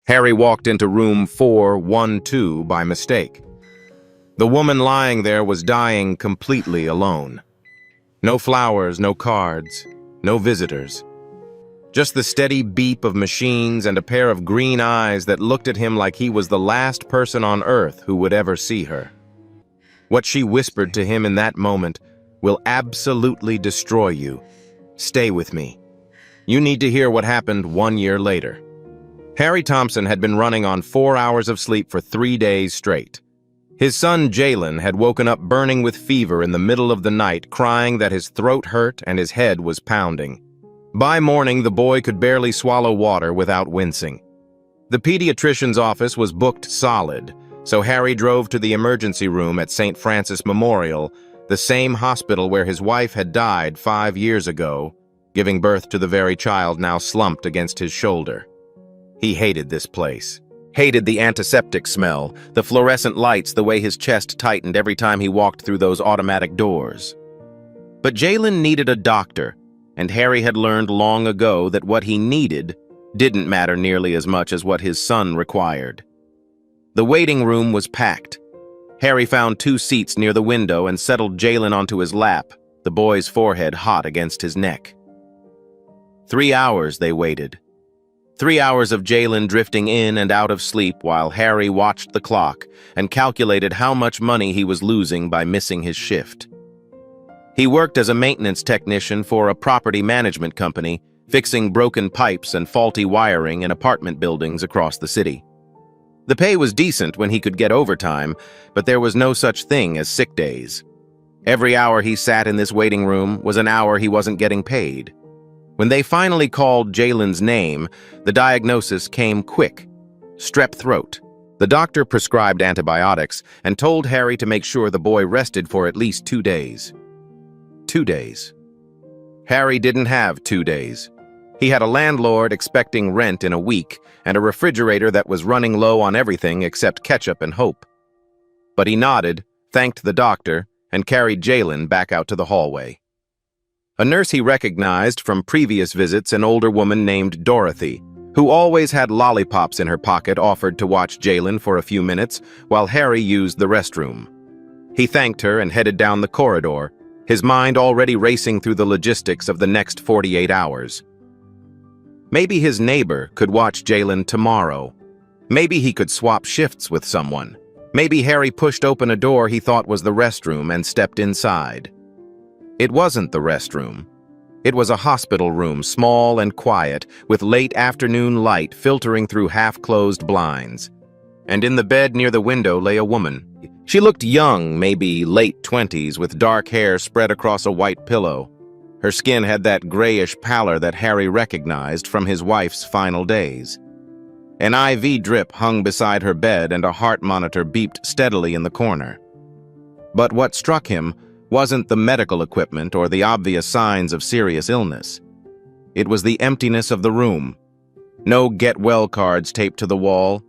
Harry walked into room 412 by mistake. The woman lying there was dying completely alone. No flowers, no cards, no visitors. Just the steady beep of machines and a pair of green eyes that looked at him like he was the last person on earth who would ever see her. What she whispered to him in that moment will absolutely destroy you. Stay with me. You need to hear what happened 1 year later. Harry Thompson had been running on 4 hours of sleep for 3 days straight. His son Jalen had woken up burning with fever in the middle of the night, crying that his throat hurt and his head was pounding. By morning, the boy could barely swallow water without wincing. The pediatrician's office was booked solid, so Harry drove to the emergency room at St. Francis Memorial, the same hospital where his wife had died 5 years ago, giving birth to the very child now slumped against his shoulder. He hated this place. Hated the antiseptic smell, the fluorescent lights, the way his chest tightened every time he walked through those automatic doors. But Jalen needed a doctor, and Harry had learned long ago that what he needed didn't matter nearly as much as what his son required. The waiting room was packed. Harry found 2 seats near the window and settled Jalen onto his lap, the boy's forehead hot against his neck. 3 hours they waited. 3 hours of Jalen drifting in and out of sleep while Harry watched the clock and calculated how much money he was losing by missing his shift. He worked as a maintenance technician for a property management company, fixing broken pipes and faulty wiring in apartment buildings across the city. The pay was decent when he could get overtime, but there was no such thing as sick days. Every hour he sat in this waiting room was an hour he wasn't getting paid. When they finally called Jalen's name, the diagnosis came quick: strep throat. The doctor prescribed antibiotics and told Harry to make sure the boy rested for at least 2 days. 2 days. Harry didn't have 2 days. He had a landlord expecting rent in a week and a refrigerator that was running low on everything except ketchup and hope. But he nodded, thanked the doctor, and carried Jalen back out to the hallway. A nurse he recognized from previous visits, an older woman named Dorothy, who always had lollipops in her pocket, offered to watch Jalen for a few minutes while Harry used the restroom. He thanked her and headed down the corridor, his mind already racing through the logistics of the next 48 hours. Maybe his neighbor could watch Jalen tomorrow. Maybe he could swap shifts with someone. Maybe Harry pushed open a door he thought was the restroom and stepped inside. It wasn't the restroom. It was a hospital room, small and quiet, with late afternoon light filtering through half-closed blinds. And in the bed near the window lay a woman. She looked young, maybe late 20s, with dark hair spread across a white pillow. Her skin had that grayish pallor that Harry recognized from his wife's final days. An IV drip hung beside her bed and a heart monitor beeped steadily in the corner. But what struck him wasn't the medical equipment or the obvious signs of serious illness. It was the emptiness of the room. No get-well cards taped to the wall,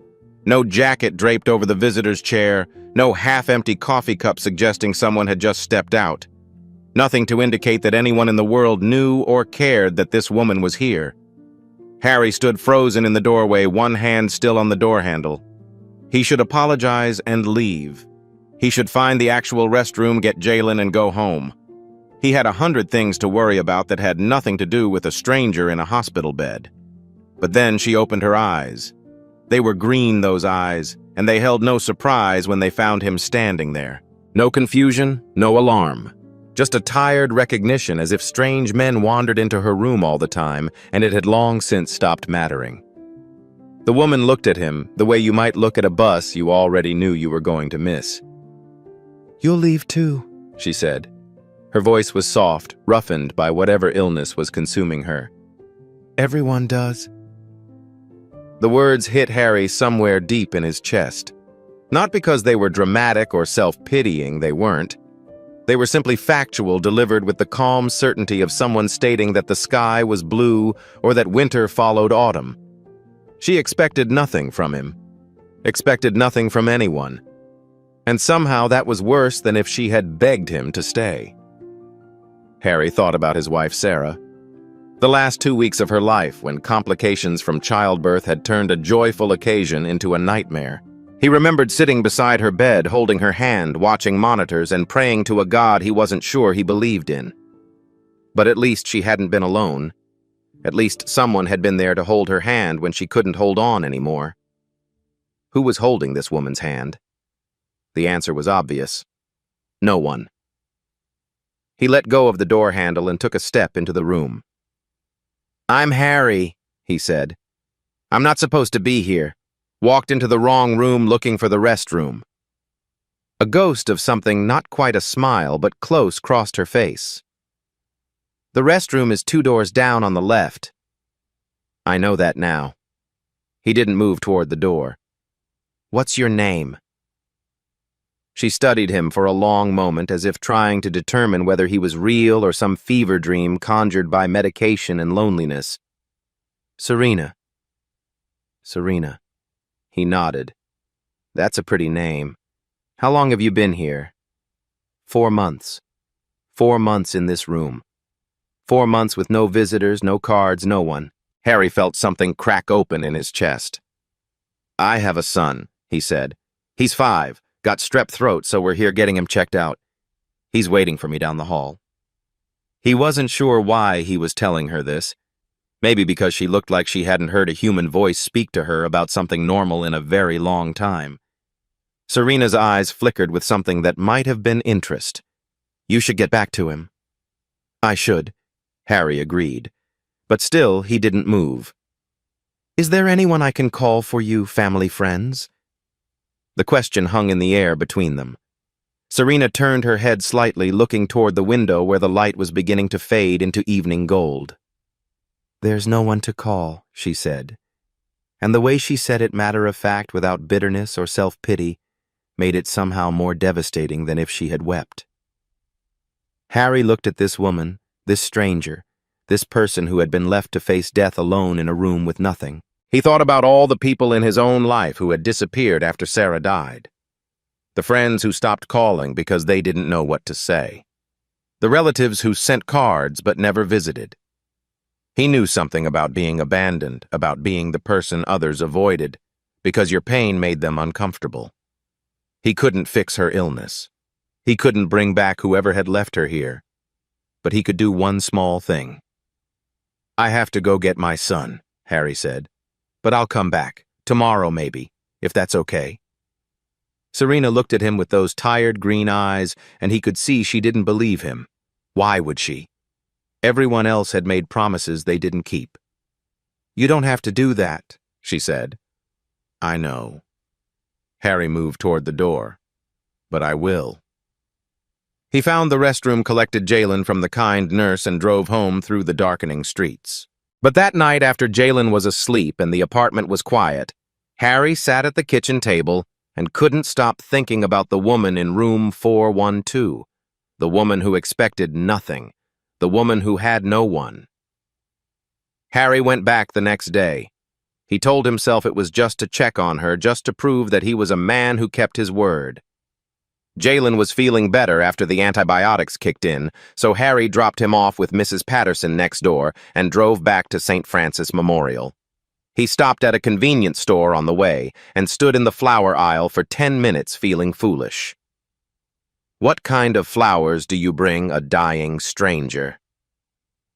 no jacket draped over the visitor's chair, no half-empty coffee cup suggesting someone had just stepped out. Nothing to indicate that anyone in the world knew or cared that this woman was here. Harry stood frozen in the doorway, one hand still on the door handle. He should apologize and leave. He should find the actual restroom, get Jalen, and go home. He had 100 things to worry about that had nothing to do with a stranger in a hospital bed. But then she opened her eyes. They were green, those eyes, and they held no surprise when they found him standing there. No confusion, no alarm. Just a tired recognition, as if strange men wandered into her room all the time, and it had long since stopped mattering. The woman looked at him the way you might look at a bus you already knew you were going to miss. "You'll leave too," she said. Her voice was soft, roughened by whatever illness was consuming her. "Everyone does." The words hit Harry somewhere deep in his chest. Not because they were dramatic or self-pitying, they weren't. They were simply factual, delivered with the calm certainty of someone stating that the sky was blue or that winter followed autumn. She expected nothing from him. Expected nothing from anyone. And somehow that was worse than if she had begged him to stay. Harry thought about his wife, Sarah. The last 2 weeks of her life, when complications from childbirth had turned a joyful occasion into a nightmare. He remembered sitting beside her bed, holding her hand, watching monitors, and praying to a God he wasn't sure he believed in. But at least she hadn't been alone. At least someone had been there to hold her hand when she couldn't hold on anymore. Who was holding this woman's hand? The answer was obvious. No one. He let go of the door handle and took a step into the room. "I'm Harry," he said. "I'm not supposed to be here. Walked into the wrong room looking for the restroom." A ghost of something not quite a smile but close crossed her face. "The restroom is 2 doors down on the left." "I know that now." He didn't move toward the door. "What's your name?" She studied him for a long moment, as if trying to determine whether he was real or some fever dream conjured by medication and loneliness. "Serena." "Serena." He nodded. "That's a pretty name. How long have you been here?" 4 months. 4 months in this room. 4 months with no visitors, no cards, no one. Harry felt something crack open in his chest. "I have a son," he said. "He's 5. Got strep throat, so we're here getting him checked out. He's waiting for me down the hall." He wasn't sure why he was telling her this. Maybe because she looked like she hadn't heard a human voice speak to her about something normal in a very long time. Serena's eyes flickered with something that might have been interest. "You should get back to him." "I should," Harry agreed. But still, he didn't move. "Is there anyone I can call for you, family friends?" The question hung in the air between them. Serena turned her head slightly, looking toward the window where the light was beginning to fade into evening gold. "There's no one to call," she said. And the way she said it matter-of-fact, without bitterness or self-pity, made it somehow more devastating than if she had wept. Harry looked at this woman, this stranger, this person who had been left to face death alone in a room with nothing. He thought about all the people in his own life who had disappeared after Sarah died. The friends who stopped calling because they didn't know what to say. The relatives who sent cards but never visited. He knew something about being abandoned, about being the person others avoided, because your pain made them uncomfortable. He couldn't fix her illness. He couldn't bring back whoever had left her here. But he could do one small thing. "I have to go get my son," Harry said. "But I'll come back. Tomorrow, maybe, if that's okay." Serena looked at him with those tired green eyes, and he could see she didn't believe him. Why would she? Everyone else had made promises they didn't keep. "You don't have to do that," she said. "I know." Harry moved toward the door. "But I will." He found the restroom, collected Jalen from the kind nurse, and drove home through the darkening streets. But that night, after Jalen was asleep and the apartment was quiet, Harry sat at the kitchen table and couldn't stop thinking about the woman in room 412, the woman who expected nothing, the woman who had no one. Harry went back the next day. He told himself it was just to check on her, just to prove that he was a man who kept his word. Jalen was feeling better after the antibiotics kicked in, so Harry dropped him off with Mrs. Patterson next door and drove back to St. Francis Memorial. He stopped at a convenience store on the way and stood in the flower aisle for 10 minutes feeling foolish. What kind of flowers do you bring a dying stranger?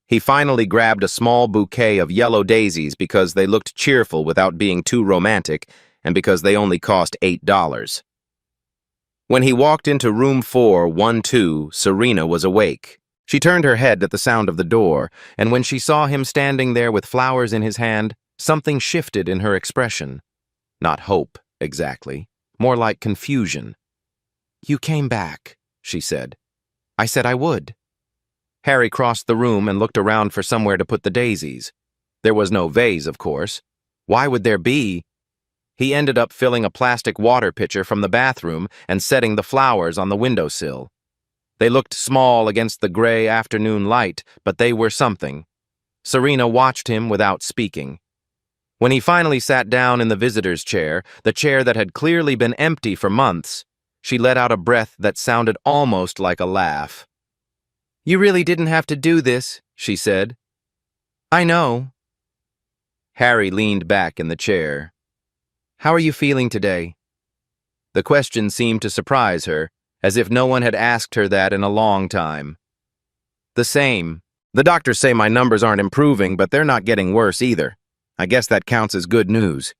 He finally grabbed a small bouquet of yellow daisies because they looked cheerful without being too romantic and because they only cost $8. When he walked into room 412, Serena was awake. She turned her head at the sound of the door, and when she saw him standing there with flowers in his hand, something shifted in her expression. Not hope, exactly. More like confusion. "You came back," she said. "I said I would." Harry crossed the room and looked around for somewhere to put the daisies. There was no vase, of course. Why would there be? He ended up filling a plastic water pitcher from the bathroom and setting the flowers on the windowsill. They looked small against the gray afternoon light, but they were something. Serena watched him without speaking. When he finally sat down in the visitor's chair, the chair that had clearly been empty for months, she let out a breath that sounded almost like a laugh. "You really didn't have to do this," she said. I know. Harry leaned back in the chair. How are you feeling today? The question seemed to surprise her, as if no one had asked her that in a long time. The same. The doctors say my numbers aren't improving, but they're not getting worse either. I guess that counts as good news.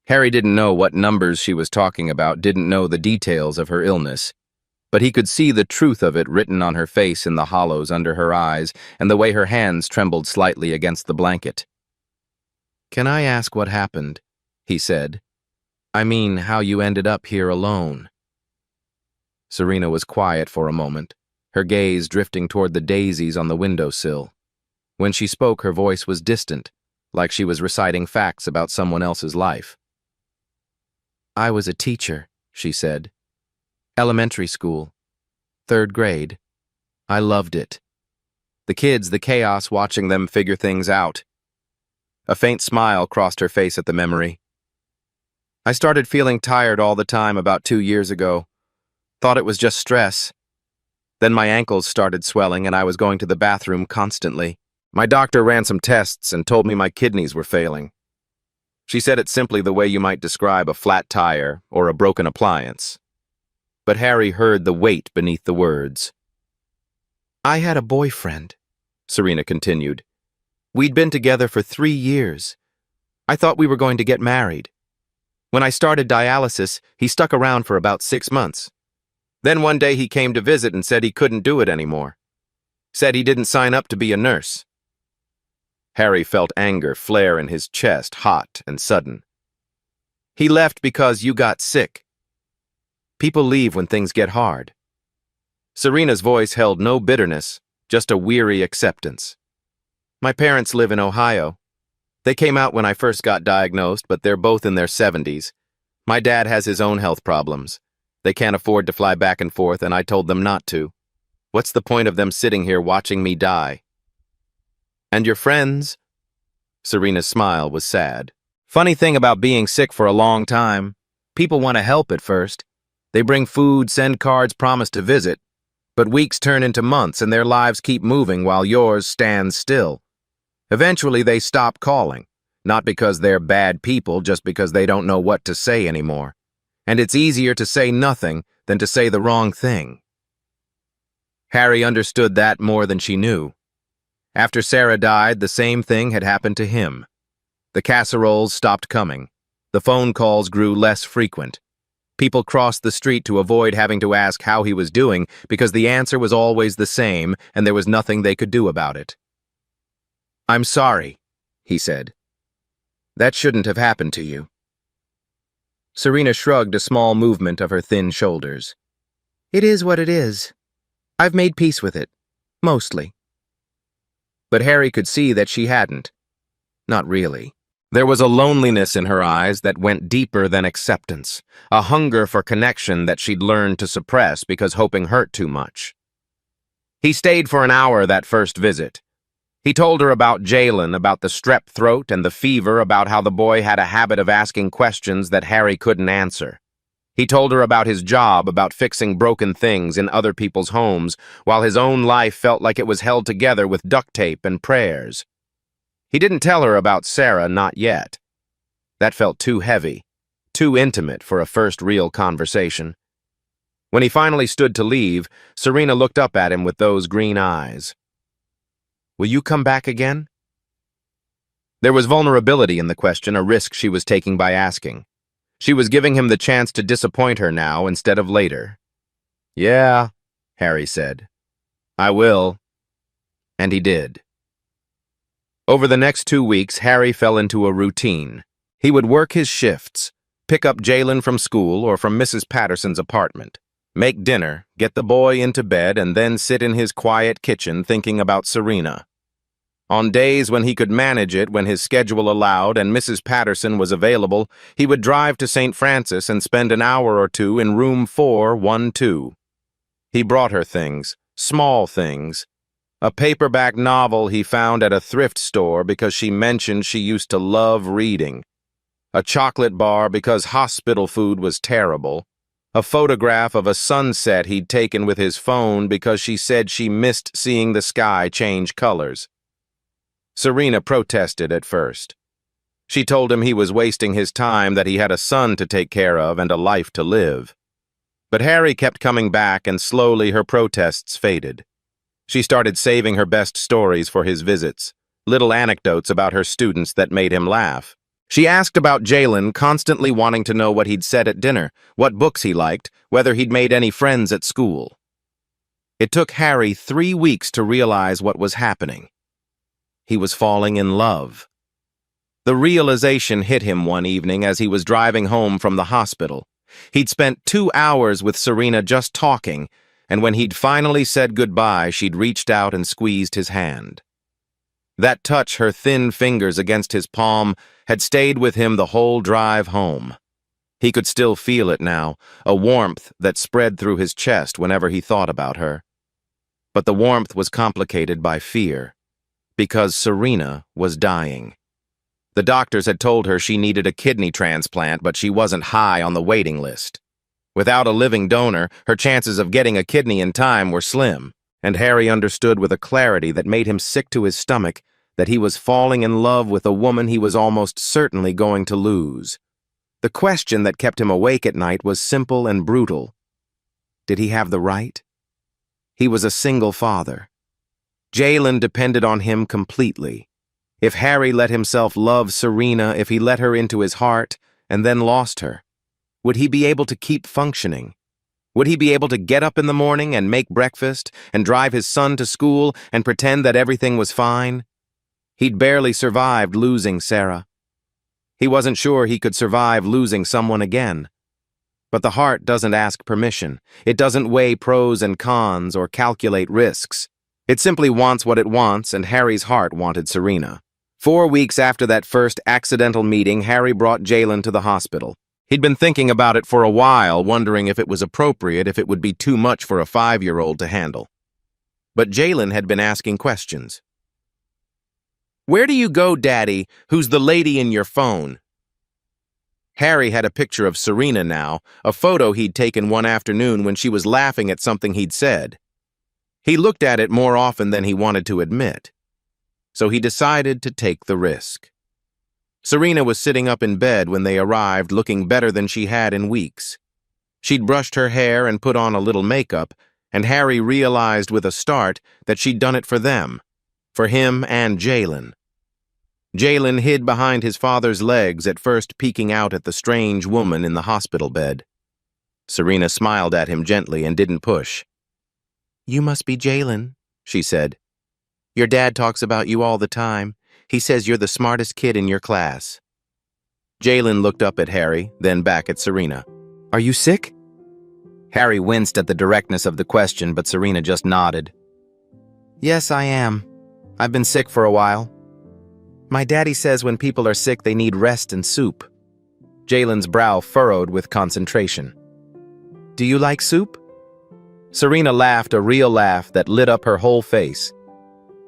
Harry didn't know what numbers she was talking about, didn't know the details of her illness. But he could see the truth of it written on her face in the hollows under her eyes and the way her hands trembled slightly against the blanket. "Can I ask what happened?" he said. "I mean, how you ended up here alone." Serena was quiet for a moment, her gaze drifting toward the daisies on the windowsill. When she spoke, her voice was distant, like she was reciting facts about someone else's life. "I was a teacher," she said. "Elementary school. 3rd grade. I loved it. The kids, the chaos, watching them figure things out." A faint smile crossed her face at the memory. "I started feeling tired all the time about 2 years ago. Thought it was just stress. Then my ankles started swelling and I was going to the bathroom constantly. My doctor ran some tests and told me my kidneys were failing. She said it simply the way you might describe a flat tire or a broken appliance." But Harry heard the weight beneath the words. "I had a boyfriend," Serena continued. "We'd been together for 3 years. I thought we were going to get married. When I started dialysis, he stuck around for about 6 months. Then one day he came to visit and said he couldn't do it anymore. Said he didn't sign up to be a nurse." Harry felt anger flare in his chest, hot and sudden. "He left because you got sick. People leave when things get hard." Serena's voice held no bitterness, just a weary acceptance. "My parents live in Ohio. They came out when I first got diagnosed, but they're both in their 70s. My dad has his own health problems. They can't afford to fly back and forth, and I told them not to. What's the point of them sitting here watching me die?" "And your friends?" Serena's smile was sad. "Funny thing about being sick for a long time. People want to help at first. They bring food, send cards, promise to visit. But weeks turn into months and their lives keep moving while yours stands still. Eventually they stop calling, not because they're bad people, just because they don't know what to say anymore. And it's easier to say nothing than to say the wrong thing." Harry understood that more than she knew. After Sarah died, the same thing had happened to him. The casseroles stopped coming. The phone calls grew less frequent. People crossed the street to avoid having to ask how he was doing because the answer was always the same and there was nothing they could do about it. "I'm sorry," he said. "That shouldn't have happened to you." Serena shrugged a small movement of her thin shoulders. "It is what it is. I've made peace with it. Mostly." But Harry could see that she hadn't. Not really. There was a loneliness in her eyes that went deeper than acceptance, a hunger for connection that she'd learned to suppress because hoping hurt too much. He stayed for an hour that first visit. He told her about Jalen, about the strep throat and the fever, about how the boy had a habit of asking questions that Harry couldn't answer. He told her about his job, about fixing broken things in other people's homes, while his own life felt like it was held together with duct tape and prayers. He didn't tell her about Sarah, not yet. That felt too heavy, too intimate for a first real conversation. When he finally stood to leave, Serena looked up at him with those green eyes. "Will you come back again?" There was vulnerability in the question, a risk she was taking by asking. She was giving him the chance to disappoint her now instead of later. "Yeah," Harry said. "I will." And he did. Over the next 2 weeks, Harry fell into a routine. He would work his shifts, pick up Jalen from school or from Mrs. Patterson's apartment, make dinner, get the boy into bed, and then sit in his quiet kitchen thinking about Serena. On days when he could manage it, when his schedule allowed and Mrs. Patterson was available, he would drive to St. Francis and spend an hour or two in room 412. He brought her things, small things. A paperback novel he found at a thrift store because she mentioned she used to love reading. A chocolate bar because hospital food was terrible. A photograph of a sunset he'd taken with his phone because she said she missed seeing the sky change colors. Serena protested at first. She told him he was wasting his time, that he had a son to take care of and a life to live. But Harry kept coming back, and slowly her protests faded. She started saving her best stories for his visits, little anecdotes about her students that made him laugh. She asked about Jalen, constantly wanting to know what he'd said at dinner, what books he liked, whether he'd made any friends at school. It took Harry 3 weeks to realize what was happening. He was falling in love. The realization hit him one evening as he was driving home from the hospital. He'd spent 2 hours with Serena just talking, and when he'd finally said goodbye, she'd reached out and squeezed his hand. That touch, her thin fingers against his palm, had stayed with him the whole drive home. He could still feel it now, a warmth that spread through his chest whenever he thought about her. But the warmth was complicated by fear, because Serena was dying. The doctors had told her she needed a kidney transplant, but she wasn't high on the waiting list. Without a living donor, her chances of getting a kidney in time were slim, and Harry understood with a clarity that made him sick to his stomach that he was falling in love with a woman he was almost certainly going to lose. The question that kept him awake at night was simple and brutal. Did he have the right? He was a single father. Jalen depended on him completely. If Harry let himself love Serena, if he let her into his heart and then lost her, would he be able to keep functioning? Would he be able to get up in the morning and make breakfast and drive his son to school and pretend that everything was fine? He'd barely survived losing Sarah. He wasn't sure he could survive losing someone again. But the heart doesn't ask permission. It doesn't weigh pros and cons or calculate risks. It simply wants what it wants, and Harry's heart wanted Serena. 4 weeks after that first accidental meeting, Harry brought Jalen to the hospital. He'd been thinking about it for a while, wondering if it was appropriate, if it would be too much for a 5-year-old to handle. But Jalen had been asking questions. "Where do you go, Daddy? Who's the lady in your phone?" Harry had a picture of Serena now, a photo he'd taken one afternoon when she was laughing at something he'd said. He looked at it more often than he wanted to admit. So he decided to take the risk. Serena was sitting up in bed when they arrived, looking better than she had in weeks. She'd brushed her hair and put on a little makeup, and Harry realized with a start that she'd done it for them, for him and Jalen. Jalen hid behind his father's legs, at first peeking out at the strange woman in the hospital bed. Serena smiled at him gently and didn't push. "You must be Jalen," she said. "Your dad talks about you all the time. He says you're the smartest kid in your class." Jalen looked up at Harry, then back at Serena. "Are you sick?" Harry winced at the directness of the question, but Serena just nodded. "Yes, I am. I've been sick for a while. My daddy says when people are sick, they need rest and soup." Jalen's brow furrowed with concentration. "Do you like soup?" Serena laughed, a real laugh that lit up her whole face.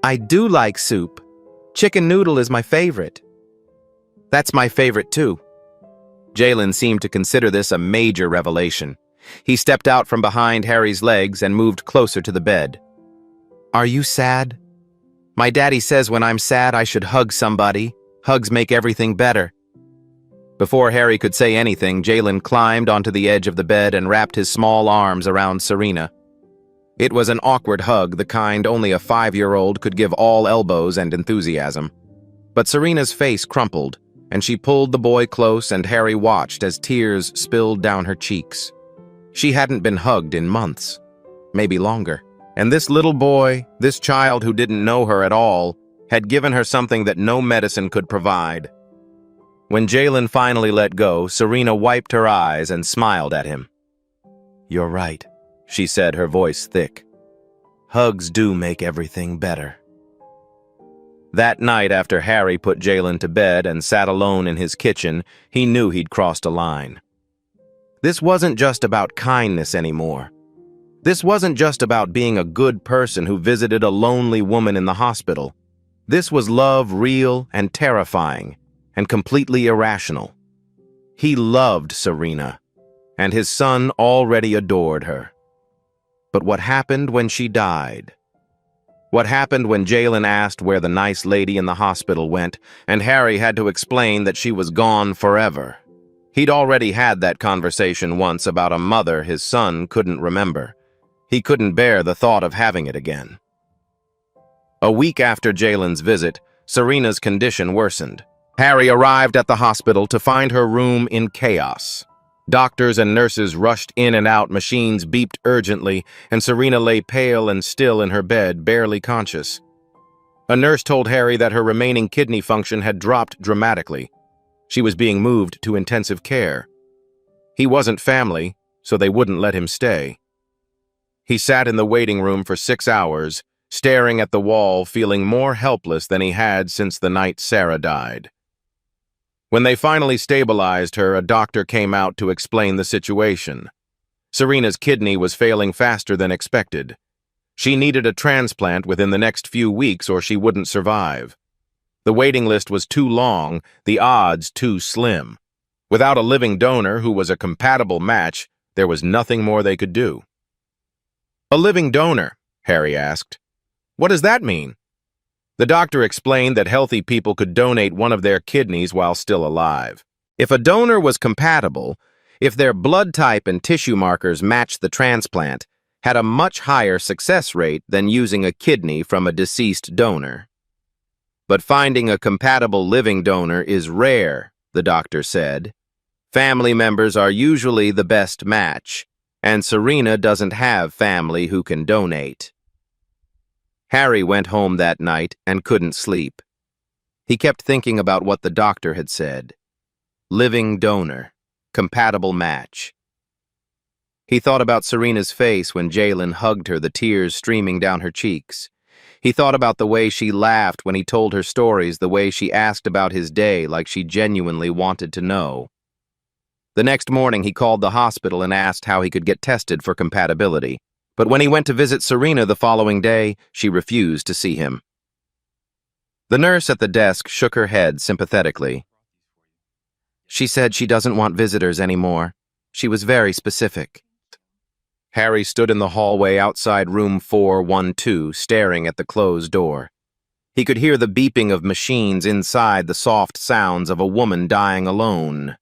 "I do like soup. Chicken noodle is my favorite." "That's my favorite too." Jalen seemed to consider this a major revelation. He stepped out from behind Harry's legs and moved closer to the bed. "Are you sad? My daddy says when I'm sad I should hug somebody. Hugs make everything better." Before Harry could say anything, Jalen climbed onto the edge of the bed and wrapped his small arms around Serena. It was an awkward hug, the kind only a 5-year-old could give all elbows and enthusiasm. But Serena's face crumpled, and she pulled the boy close, and Harry watched as tears spilled down her cheeks. She hadn't been hugged in months, maybe longer. And this little boy, this child who didn't know her at all, had given her something that no medicine could provide. When Jalen finally let go, Serena wiped her eyes and smiled at him. "You're right," she said, her voice thick. "Hugs do make everything better." That night, after Harry put Jalen to bed and sat alone in his kitchen, he knew he'd crossed a line. This wasn't just about kindness anymore. This wasn't just about being a good person who visited a lonely woman in the hospital. This was love, real and terrifying, and completely irrational. He loved Serena, and his son already adored her. But what happened when she died? What happened when Jalen asked where the nice lady in the hospital went, and Harry had to explain that she was gone forever. He'd already had that conversation once about a mother his son couldn't remember. He couldn't bear the thought of having it again. A week after Jalen's visit, Serena's condition worsened. Harry arrived at the hospital to find her room in chaos. Doctors and nurses rushed in and out, machines beeped urgently, and Serena lay pale and still in her bed, barely conscious. A nurse told Harry that her remaining kidney function had dropped dramatically. She was being moved to intensive care. He wasn't family, so they wouldn't let him stay. He sat in the waiting room for 6 hours, staring at the wall, feeling more helpless than he had since the night Sarah died. When they finally stabilized her, a doctor came out to explain the situation. Serena's kidney was failing faster than expected. She needed a transplant within the next few weeks or she wouldn't survive. The waiting list was too long, the odds too slim. Without a living donor who was a compatible match, there was nothing more they could do. "A living donor?" Harry asked. "What does that mean?" The doctor explained that healthy people could donate one of their kidneys while still alive. If a donor was compatible, if their blood type and tissue markers matched the transplant, had a much higher success rate than using a kidney from a deceased donor. But finding a compatible living donor is rare, the doctor said. Family members are usually the best match, and Serena doesn't have family who can donate. Harry went home that night and couldn't sleep. He kept thinking about what the doctor had said. Living donor, compatible match. He thought about Serena's face when Jalen hugged her, the tears streaming down her cheeks. He thought about the way she laughed when he told her stories, the way she asked about his day like she genuinely wanted to know. The next morning he called the hospital and asked how he could get tested for compatibility. But when he went to visit Serena the following day, she refused to see him. The nurse at the desk shook her head sympathetically. She said she doesn't want visitors anymore. She was very specific. Harry stood in the hallway outside room 412, staring at the closed door. He could hear the beeping of machines inside, the soft sounds of a woman dying alone.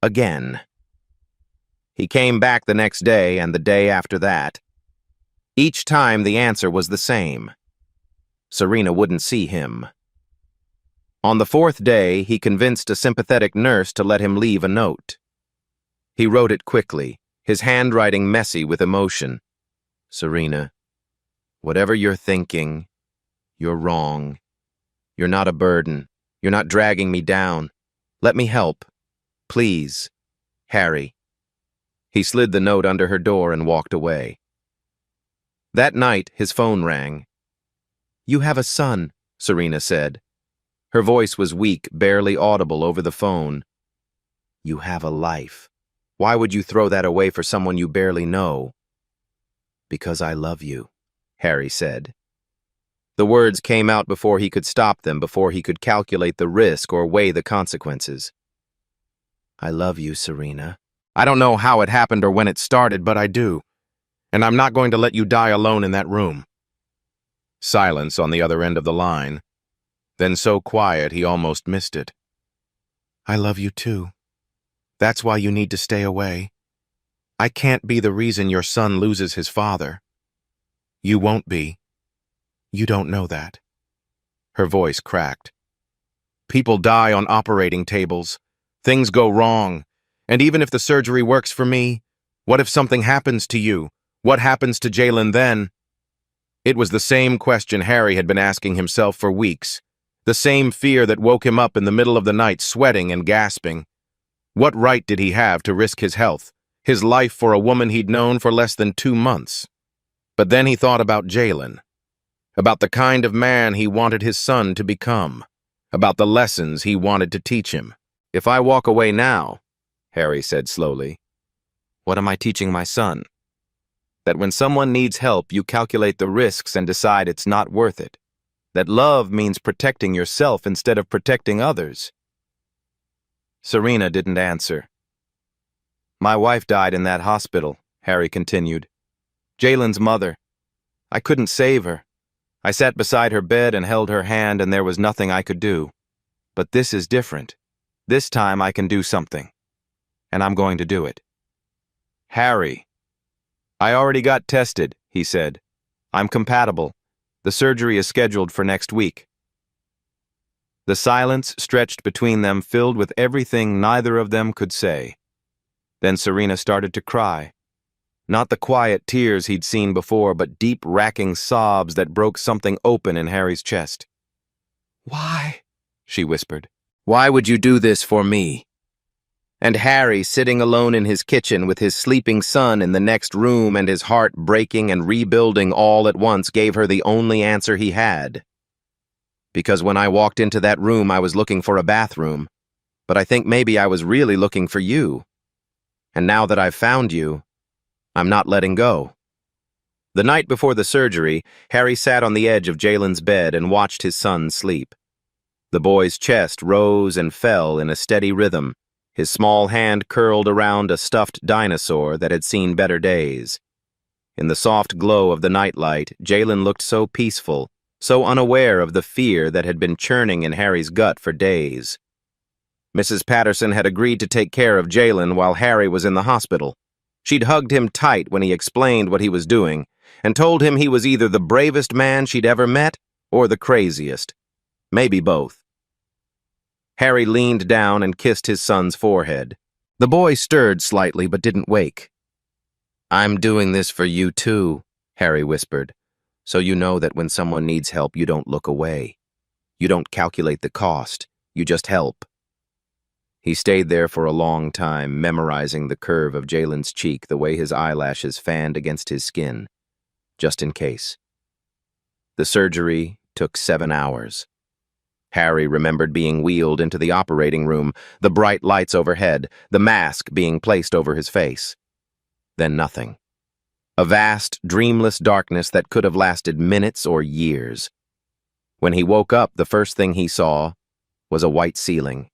Again. He came back the next day and the day after that. Each time the answer was the same. Serena wouldn't see him. On the 4th day, he convinced a sympathetic nurse to let him leave a note. He wrote it quickly, his handwriting messy with emotion. "Serena, whatever you're thinking, you're wrong. You're not a burden. You're not dragging me down. Let me help. Please, Harry." He slid the note under her door and walked away. That night, his phone rang. "You have a son," Serena said. Her voice was weak, barely audible over the phone. "You have a life. Why would you throw that away for someone you barely know?" "Because I love you," Harry said. The words came out before he could stop them, before he could calculate the risk or weigh the consequences. "I love you, Serena. I don't know how it happened or when it started, but I do. And I'm not going to let you die alone in that room." Silence on the other end of the line. Then so quiet he almost missed it. "I love you too. That's why you need to stay away. I can't be the reason your son loses his father. You won't be. You don't know that." Her voice cracked. "People die on operating tables. Things go wrong. And even if the surgery works for me, what if something happens to you? What happens to Jalen then?" It was the same question Harry had been asking himself for weeks. The same fear that woke him up in the middle of the night, sweating and gasping. What right did he have to risk his health, his life for a woman he'd known for less than 2 months? But then he thought about Jalen, about the kind of man he wanted his son to become, about the lessons he wanted to teach him. "If I walk away now," Harry said slowly, "what am I teaching my son? That when someone needs help, you calculate the risks and decide it's not worth it. That love means protecting yourself instead of protecting others." Serena didn't answer. "My wife died in that hospital," Harry continued. "Jalen's mother. I couldn't save her. I sat beside her bed and held her hand, and there was nothing I could do. But this is different. This time I can do something. And I'm going to do it. Harry. I already got tested, he said. I'm compatible. The surgery is scheduled for next week. The silence stretched between them, filled with everything neither of them could say. Then Serena started to cry. Not the quiet tears he'd seen before, but deep, racking sobs that broke something open in Harry's chest. Why? She whispered. Why would you do this for me? And Harry, sitting alone in his kitchen with his sleeping son in the next room and his heart breaking and rebuilding all at once, gave her the only answer he had. Because when I walked into that room, I was looking for a bathroom. But I think maybe I was really looking for you. And now that I've found you, I'm not letting go. The night before the surgery, Harry sat on the edge of Jalen's bed and watched his son sleep. The boy's chest rose and fell in a steady rhythm, his small hand curled around a stuffed dinosaur that had seen better days. In the soft glow of the nightlight, Jalen looked so peaceful, so unaware of the fear that had been churning in Harry's gut for days. Mrs. Patterson had agreed to take care of Jalen while Harry was in the hospital. She'd hugged him tight when he explained what he was doing, and told him he was either the bravest man she'd ever met or the craziest. Maybe both. Harry leaned down and kissed his son's forehead. The boy stirred slightly but didn't wake. I'm doing this for you too, Harry whispered, so you know that when someone needs help, you don't look away. You don't calculate the cost, you just help. He stayed there for a long time, memorizing the curve of Jalen's cheek, the way his eyelashes fanned against his skin, just in case. The surgery took 7 hours. Harry remembered being wheeled into the operating room, the bright lights overhead, the mask being placed over his face. Then nothing. A vast, dreamless darkness that could have lasted minutes or years. When he woke up, the first thing he saw was a white ceiling.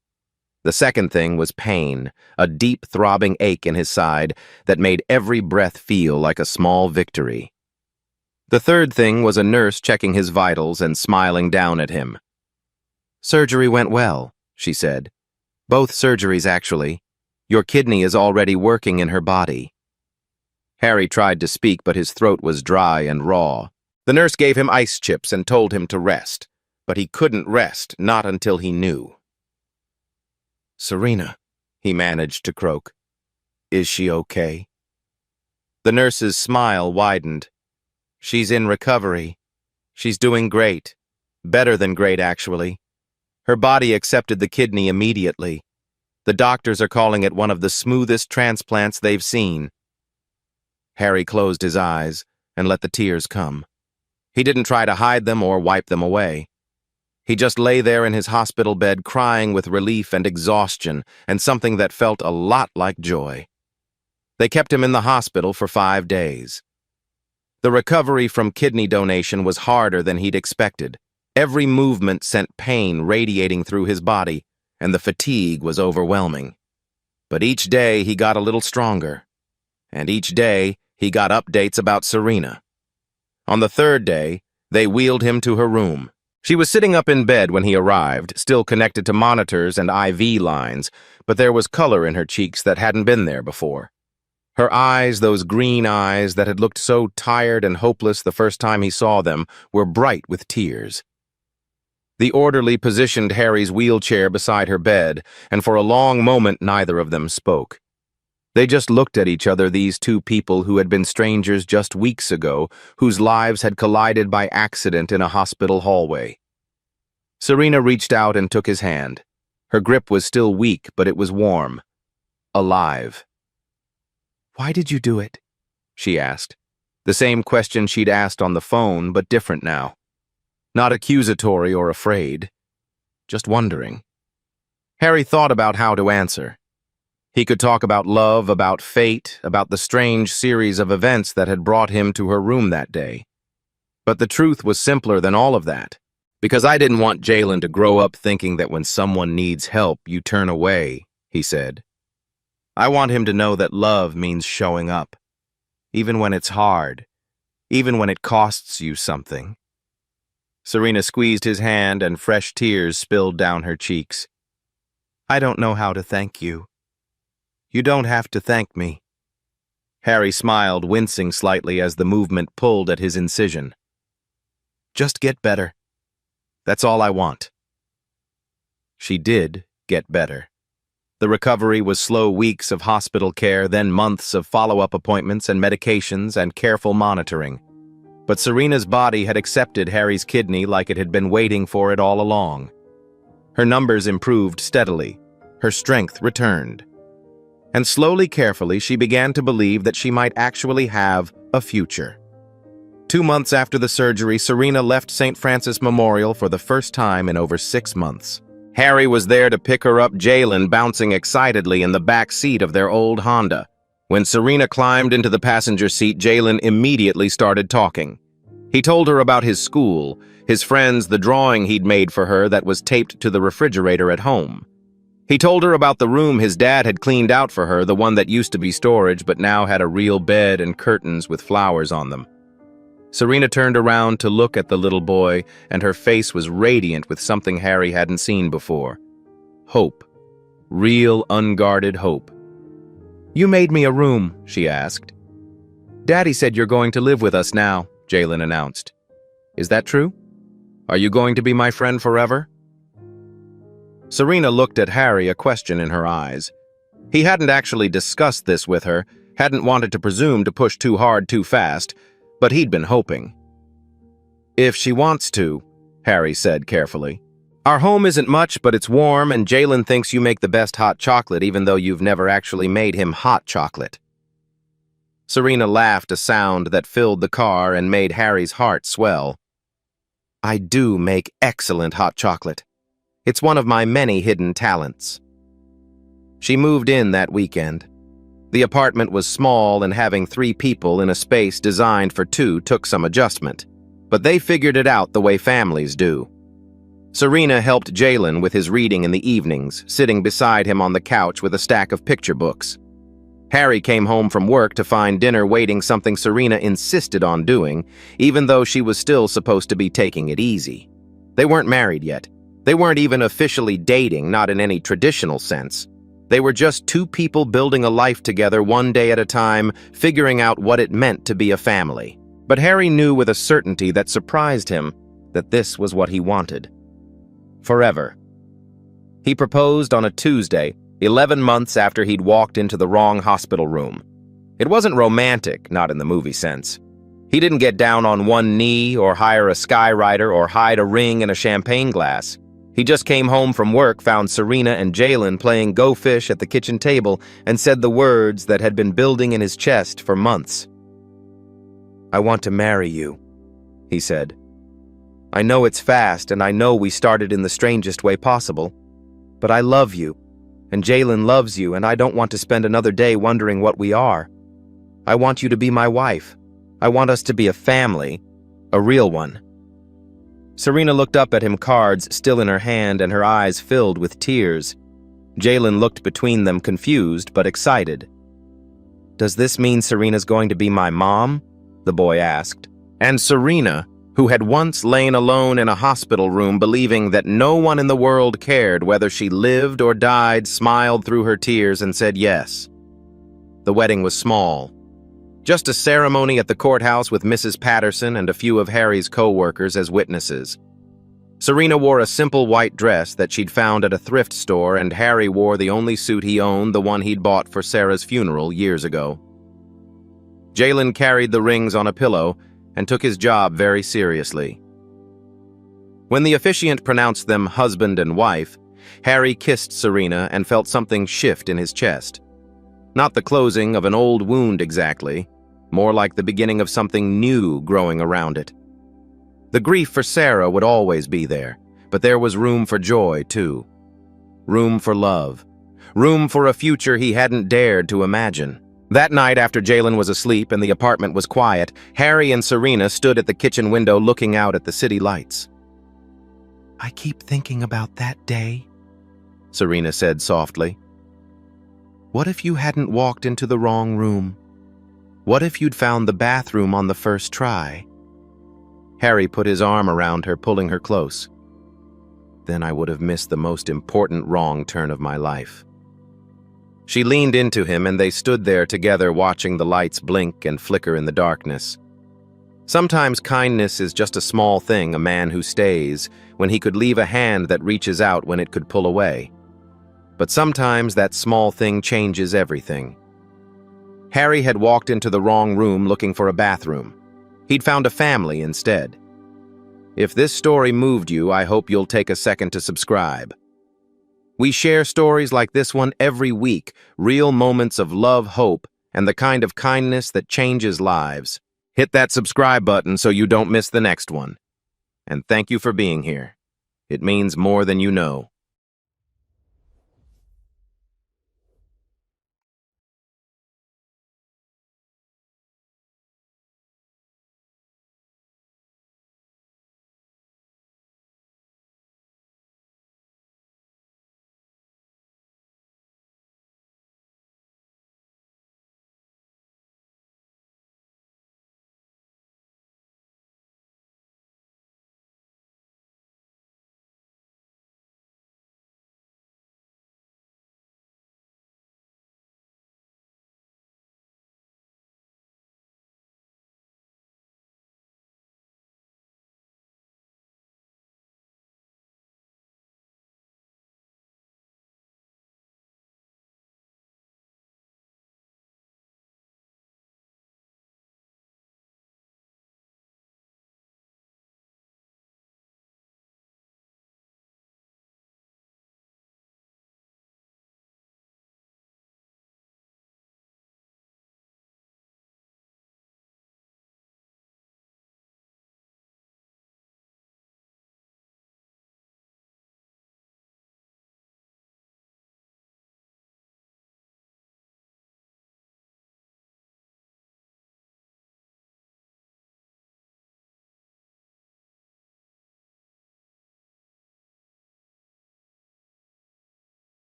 The second thing was pain, a deep, throbbing ache in his side that made every breath feel like a small victory. The third thing was a nurse checking his vitals and smiling down at him. Surgery went well, she said. Both surgeries, actually. Your kidney is already working in her body. Harry tried to speak, but his throat was dry and raw. The nurse gave him ice chips and told him to rest, but he couldn't rest, not until he knew. Serena, he managed to croak. Is she okay? The nurse's smile widened. She's in recovery. She's doing great. Better than great, actually. Her body accepted the kidney immediately. The doctors are calling it one of the smoothest transplants they've seen. Harry closed his eyes and let the tears come. He didn't try to hide them or wipe them away. He just lay there in his hospital bed crying with relief and exhaustion and something that felt a lot like joy. They kept him in the hospital for 5 days. The recovery from kidney donation was harder than he'd expected. Every movement sent pain radiating through his body, and the fatigue was overwhelming. But each day he got a little stronger, and each day he got updates about Serena. On the 3rd day, they wheeled him to her room. She was sitting up in bed when he arrived, still connected to monitors and IV lines, but there was color in her cheeks that hadn't been there before. Her eyes, those green eyes that had looked so tired and hopeless the first time he saw them, were bright with tears. The orderly positioned Harry's wheelchair beside her bed, and for a long moment neither of them spoke. They just looked at each other, these two people who had been strangers just weeks ago, whose lives had collided by accident in a hospital hallway. Serena reached out and took his hand. Her grip was still weak, but it was warm. Alive. Why did you do it? She asked. The same question she'd asked on the phone, but different now. Not accusatory or afraid. Just wondering. Harry thought about how to answer. He could talk about love, about fate, about the strange series of events that had brought him to her room that day. But the truth was simpler than all of that. Because I didn't want Jalen to grow up thinking that when someone needs help, you turn away, he said. I want him to know that love means showing up. Even when it's hard. Even when it costs you something. Serena squeezed his hand and fresh tears spilled down her cheeks. I don't know how to thank you. You don't have to thank me. Harry smiled, wincing slightly as the movement pulled at his incision. Just get better. That's all I want. She did get better. The recovery was slow weeks of hospital care, then months of follow-up appointments and medications and careful monitoring. But Serena's body had accepted Harry's kidney like it had been waiting for it all along. Her numbers improved steadily. Her strength returned. And slowly, carefully, she began to believe that she might actually have a future. 2 months after the surgery, Serena left St. Francis Memorial for the first time in over 6 months. Harry was there to pick her up, Jalen bouncing excitedly in the back seat of their old Honda. When Serena climbed into the passenger seat, Jalen immediately started talking. He told her about his school, his friends, the drawing he'd made for her that was taped to the refrigerator at home. He told her about the room his dad had cleaned out for her, the one that used to be storage but now had a real bed and curtains with flowers on them. Serena turned around to look at the little boy, and her face was radiant with something Harry hadn't seen before. Hope. Real, unguarded hope. You made me a room, she asked. Daddy said you're going to live with us now, Jalen announced. Is that true? Are you going to be my friend forever? Serena looked at Harry, a question in her eyes. He hadn't actually discussed this with her, hadn't wanted to presume to push too hard too fast, but he'd been hoping. If she wants to, Harry said carefully. Our home isn't much, but it's warm, and Jalen thinks you make the best hot chocolate even though you've never actually made him hot chocolate. Serena laughed, a sound that filled the car and made Harry's heart swell. I do make excellent hot chocolate. It's one of my many hidden talents. She moved in that weekend. The apartment was small, and having 3 people in a space designed for 2 took some adjustment, but they figured it out the way families do. Serena helped Jalen with his reading in the evenings, sitting beside him on the couch with a stack of picture books. Harry came home from work to find dinner waiting, something Serena insisted on doing, even though she was still supposed to be taking it easy. They weren't married yet. They weren't even officially dating, not in any traditional sense. They were just 2 people building a life together one day at a time, figuring out what it meant to be a family. But Harry knew with a certainty that surprised him that this was what he wanted. Forever. He proposed on a Tuesday, 11 months after he'd walked into the wrong hospital room. It wasn't romantic, not in the movie sense. He didn't get down on one knee or hire a skywriter or hide a ring in a champagne glass. He just came home from work, found Serena and Jalen playing Go Fish at the kitchen table, and said the words that had been building in his chest for months. I want to marry you, he said. I know it's fast, and I know we started in the strangest way possible, but I love you, and Jalen loves you, and I don't want to spend another day wondering what we are. I want you to be my wife. I want us to be a family, a real one. Serena looked up at him, cards still in her hand, and her eyes filled with tears. Jalen looked between them, confused but excited. Does this mean Serena's going to be my mom? The boy asked. And Serena, who had once lain alone in a hospital room believing that no one in the world cared whether she lived or died, smiled through her tears and said yes. The wedding was small. Just a ceremony at the courthouse with Mrs. Patterson and a few of Harry's co-workers as witnesses. Serena wore a simple white dress that she'd found at a thrift store, and Harry wore the only suit he owned, the one he'd bought for Sarah's funeral years ago. Jalen carried the rings on a pillow and took his job very seriously. When the officiant pronounced them husband and wife, Harry kissed Serena and felt something shift in his chest. Not the closing of an old wound exactly, more like the beginning of something new growing around it. The grief for Sarah would always be there, but there was room for joy, too. Room for love. Room for a future he hadn't dared to imagine. That night, after Jalen was asleep and the apartment was quiet, Harry and Serena stood at the kitchen window looking out at the city lights. I keep thinking about that day, Serena said softly. What if you hadn't walked into the wrong room? What if you'd found the bathroom on the first try? Harry put his arm around her, pulling her close. Then I would have missed the most important wrong turn of my life. She leaned into him, and they stood there together, watching the lights blink and flicker in the darkness. Sometimes kindness is just a small thing, a man who stays, when he could leave a hand that reaches out when it could pull away. But sometimes that small thing changes everything. Harry had walked into the wrong room looking for a bathroom. He'd found a family instead. If this story moved you, I hope you'll take a second to subscribe. We share stories like this one every week, real moments of love, hope, and the kind of kindness that changes lives. Hit that subscribe button so you don't miss the next one. And thank you for being here. It means more than you know.